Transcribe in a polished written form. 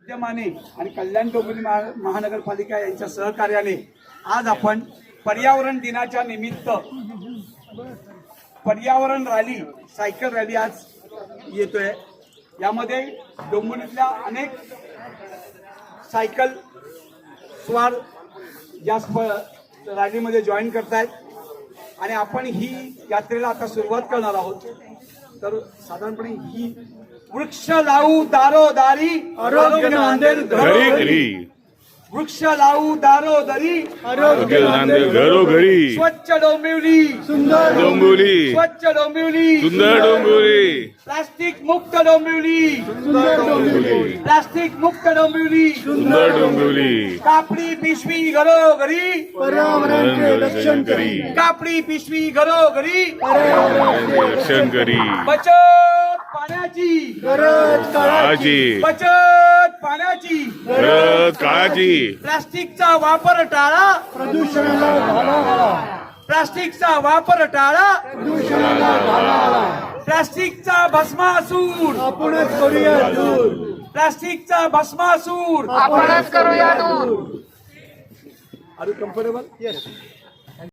विद्यमाने आणि कल्याण डोंबिवली महानगरपालिका यांच्या सहकार्याने आज आपण पर्यावरण दिनाच्या निमित्त पर्यावरण रॅली सायकल रॅली आज येतोय। यामध्ये डोंबिवलीतल्या अनेक सायकल स्वार या रॅलीमध्ये जॉईन करतायत आणि आपण ही यात्रेला आता सुरुवात करणार आहोत। तर साधारणपणे ही वृक्ष लावू दारोदारी आरोग्य नांदेल घरोघरी, वृक्ष लावू दारोदारी आरोग्य नांदेल घरोघरी, स्वच्छ डोंबिवली सुंदर डोंबिवली, स्वच्छ डोंबिवली सुंदर डोंबिवली, प्लास्टिक मुक्त डोंबिवली सुंदर डोंबिवली, प्लास्टिक मुक्त डोंबिवली सुंदर डोंबिवली, कापडी पिशवी घरोघरी पर्यावरणाचे रक्षण करी, कापडी पिशवी घरोघरी पर्यावरणाचे रक्षण करी, बचत पाण्याची गरज काळाची, बचत पाण्याची गरज काळाची, प्लास्टिकचा वापर टाळा प्रदूषणाला घाला घाला, प्लास्टिकचा वापर टाळा प्रदूषणाला घाला घाला, प्लास्टिकचा भस्मासूर आपणच करूया दूर, प्लास्टिकचा भस्मासूर आपणच करूया दूर। Are you comfortable? यस।